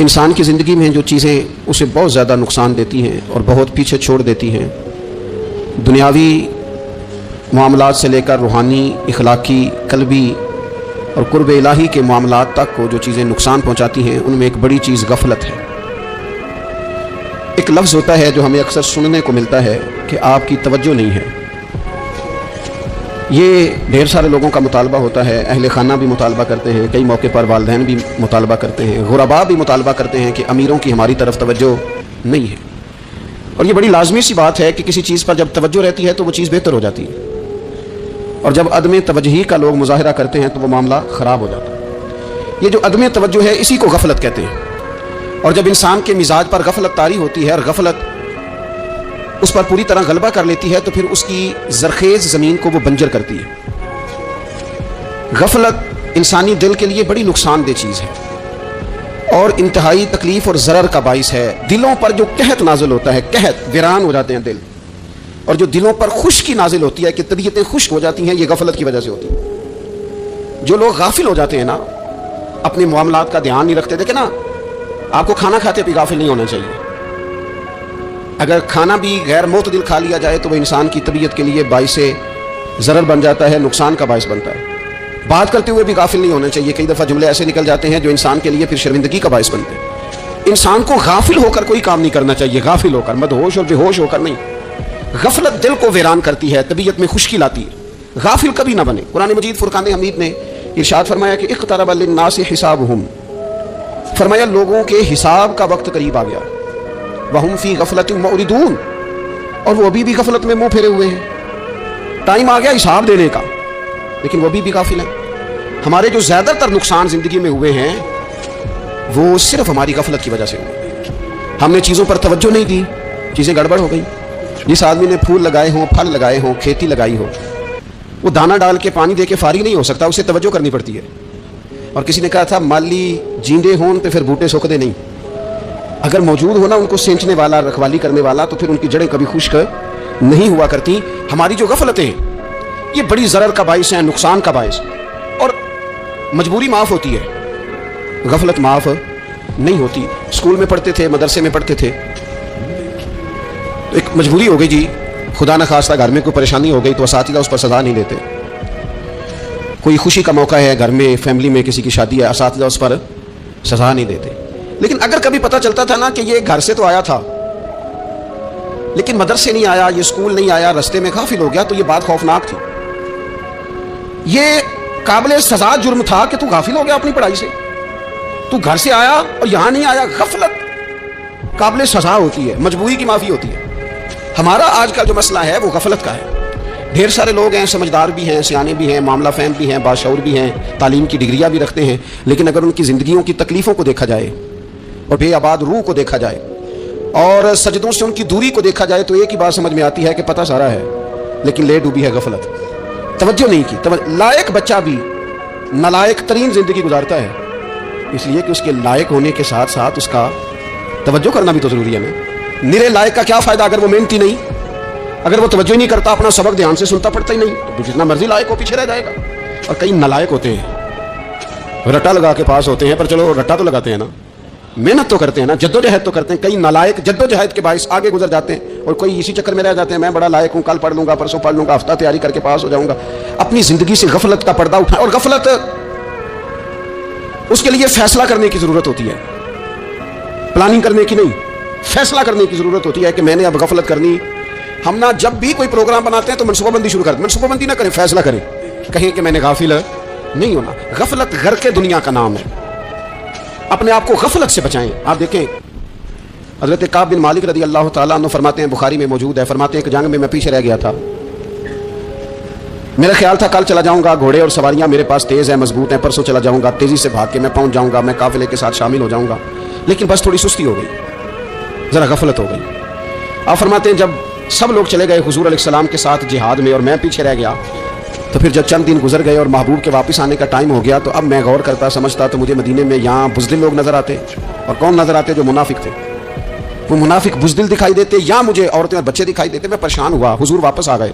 इंसान की ज़िंदगी में जो चीज़ें उसे बहुत ज़्यादा नुकसान देती हैं और बहुत पीछे छोड़ देती हैं, दुनियावी मामलात से लेकर रूहानी, इखलाकी, कल्बी और कुर्ब इलाही के मामलात तक को जो चीज़ें नुकसान पहुंचाती हैं, उनमें एक बड़ी चीज़ गफलत है। एक लफ्ज़ होता है जो हमें अक्सर सुनने को मिलता है कि आपकी तवज्जो नहीं है। ये ढेर सारे लोगों का मुतालबा होता है, अहले खाना भी मुतालबा करते हैं, कई मौके पर वालिदैन भी मुतालबा करते हैं, गुरबा भी मुतालबा करते हैं कि अमीरों की हमारी तरफ तवज्जो नहीं है। और ये बड़ी लाजमी सी बात है कि किसी चीज़ पर जब तवज्जो रहती है तो वो चीज़ बेहतर हो जाती है, और जब अदम तवज्जुही का लोग मुजाहरा करते हैं तो वो मामला ख़राब हो जाता है। ये जो अदम तवज्जो है, इसी को गफलत कहते हैं। और जब इंसान के मिजाज पर गफलत तारी होती है और गफलत उस पर पूरी तरह गलबा कर लेती है, तो फिर उसकी ज़रखेज़ ज़मीन को वो बंजर करती है। गफलत इंसानी दिल के लिए बड़ी नुकसानदेह चीज़ है और इंतहाई तकलीफ़ और ज़रर का बाइस है। दिलों पर जो कहत नाजिल होता है, कहत वीरान हो जाते हैं दिल, और जो दिलों पर खुश्की नाजिल होती है कि तबीयतें खुश्क हो जाती हैं, ये गफलत की वजह से होती है। जो लोग गाफिल हो जाते हैं ना, अपने मामलात का ध्यान नहीं रखते, देखे ना, आपको खाना खाते भी गाफिल नहीं होना चाहिए। अगर खाना भी गैर मोतदिल खा लिया जाए तो वह इंसान की तबीयत के लिए बाइस ज़रर बन जाता है, नुकसान का बाइस बनता है। बात करते हुए भी गाफिल नहीं होना चाहिए। कई दफ़ा जुमले ऐसे निकल जाते हैं जो इंसान के लिए फिर शर्मिंदगी का बाइस बनते हैं। इंसान को गाफिल होकर कोई काम नहीं करना चाहिए, गाफिल होकर, मदहोश और बेहोश होकर नहीं। गफलत दिल को वीरान करती है, तबीयत में खुश्की लाती है। गाफिल कभी ना बने। कुरान मजीद फुरकान हमीद में इरशाद फरमाया कि इक़्तरब लिन्नास हिसाबुहुम, फरमाया लोगों के हिसाब का वक्त करीब आ गया। वहुम फी गफलतिन मुरिदून, और वो अभी भी गफलत में मुंह फेरे हुए हैं। टाइम आ गया हिसाब देने का, लेकिन वो अभी भी गाफिल हैं। हमारे जो ज़्यादातर नुकसान ज़िंदगी में हुए हैं वो सिर्फ हमारी गफलत की वजह से हुए। हमने चीज़ों पर तवज्जो नहीं दी, चीज़ें गड़बड़ हो गई। जिस आदमी ने फूल लगाए हों, फल लगाए हों, खेती लगाई हो, वो दाना डाल के पानी दे के फारिग नहीं हो सकता, उसे तवज्जो करनी पड़ती है। और किसी ने कहा था माली जींदे हों तो फिर बूटे सूखते नहीं। अगर मौजूद हो ना उनको सेंचने वाला, रखवाली करने वाला, तो फिर उनकी जड़ें कभी खुश्क नहीं हुआ करती। हमारी जो गफलतें हैं ये बड़ी ज़रर का बाइस है, नुकसान का बाइस। और मजबूरी माफ़ होती है, गफलत माफ़ नहीं होती। स्कूल में पढ़ते थे, मदरसे में पढ़ते थे, तो एक मजबूरी हो गई जी, खुदा न खास्ता घर में कोई परेशानी हो गई तो असातिज़ा उस पर सज़ा नहीं देते। कोई खुशी का मौका है घर में, फैमिली में किसी की शादी है, असातिज़ा उस पर सज़ा नहीं देते। लेकिन अगर कभी पता चलता था ना कि ये घर से तो आया था लेकिन मदरसे नहीं आया, ये स्कूल नहीं आया, रास्ते में गाफिल हो गया, तो ये बात खौफनाक थी। ये काबिल सज़ा जुर्म था कि तू गाफिल हो गया अपनी पढ़ाई से, तू घर से आया और यहाँ नहीं आया। गफलत काबिल सज़ा होती है, मजबूरी की माफ़ी होती है। हमारा आज का जो मसला है वो गफलत का है। ढेर सारे लोग हैं, समझदार भी हैं, सियाने भी हैं, मामला फहम भी हैं, बाशऊर भी हैं, तालीम की डिग्रियाँ भी रखते हैं, लेकिन अगर उनकी ज़िंदगियों की तकलीफ़ों को देखा जाए और बेआबाद रूह को देखा जाए और सजदों से उनकी दूरी को देखा जाए, तो एक ही बात समझ में आती है कि पता सारा है लेकिन ले डूबी है गफलत। तवज्जो नहीं की। लायक बच्चा भी नालायक तरीन ज़िंदगी गुजारता है, इसलिए कि उसके लायक होने के साथ साथ उसका तवज्जो करना भी तो ज़रूरी है ना। निरे लायक का क्या फ़ायदा अगर वो मेहनती नहीं, अगर वो तवज्जो नहीं करता, अपना सबक ध्यान से सुनता पढ़ता ही नहीं, तो जितना मर्जी लायक हो पीछे रह जाएगा। और कई नालायक होते हैं, रट्टा लगा के पास होते हैं, पर चलो रट्टा तो लगाते हैं ना, मेहनत तो करते हैं ना, जद्दोजहद तो करते हैं। कई नालायक जद्दोजहद के बाइस आगे गुजर जाते हैं और कोई इसी चक्कर में रह जाते हैं, मैं बड़ा लायक हूँ, कल पढ़ लूंगा, परसों पढ़ लूंगा, हफ्ता तैयारी करके पास हो जाऊंगा। अपनी ज़िंदगी से गफलत का पर्दा उठाए। और गफलत उसके लिए फैसला करने की ज़रूरत होती है, प्लानिंग करने की नहीं, फैसला करने की ज़रूरत होती है कि मैंने अब गफलत करनी। हम ना जब भी कोई प्रोग्राम बनाते हैं तो मनसूबाबंदी शुरू करते, मनसूबाबंदी ना करें, फैसला करें, कहें कि मैंने गाफिल नहीं होना। गफलत घर के दुनिया का नाम है, अपने आप को गफलत से बचाएं। आप देखें हज़रत काब बिन मालिक रज़ी अल्लाह ताला अन्हु फरमाते हैं, बुखारी में मौजूद है, फरमाते हैं कि जंग में मैं पीछे रह गया था, मेरा ख्याल था कल चला जाऊंगा, घोड़े और सवारियां मेरे पास तेज़ हैं, मजबूत हैं, परसों चला जाऊंगा, तेज़ी से भाग के मैं पहुंच जाऊंगा, मैं काफिले के साथ शामिल हो जाऊंगा, लेकिन बस थोड़ी सुस्ती हो गई, ज़रा गफलत हो गई। आप फरमाते हैं जब सब लोग चले गए हुजूर अलैहिस्सलाम के साथ जिहाद में और मैं पीछे रह गया, तो फिर जब चंद दिन गुजर गए और महबूब के वापस आने का टाइम हो गया, तो अब मैं गौर करता समझता तो मुझे मदीने में यहाँ बुज़दिल लोग नज़र आते। और कौन नज़र आते? जो मुनाफिक थे। वो मुनाफिक बुज़दिल दिखाई देते या मुझे औरतें और बच्चे दिखाई देते। मैं परेशान हुआ, हुजूर वापस आ गए।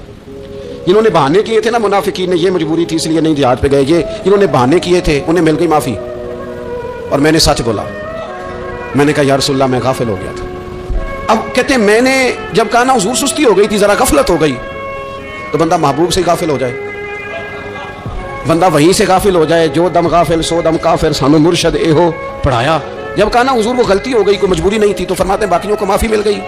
इन्होंने बहाने किए थे ना, मुनाफिकीन ने, ये मजबूरी थी इसलिए नहीं जिहाद पे गए, ये इन्होंने बहाने किए थे, उन्हें मिल गई माफ़ी और मैंने सच बोला। میں نے کہا یا رسول اللہ میں غافل ہو گیا تھا. اب کہتے ہیں میں نے جب کہا نا حضور سستی ہو گئی تھی, ذرا غفلت ہو گئی, تو بندہ محبوب سے غافل ہو جائے, بندہ وہیں سے غافل ہو جائے. جو دم غافل سو دم کافر, سانو مرشد اے ہو پڑھایا. جب کہا نا حضور وہ غلطی ہو گئی, کوئی مجبوری نہیں تھی, تو فرماتے ہیں باقیوں کو معافی مل گئی.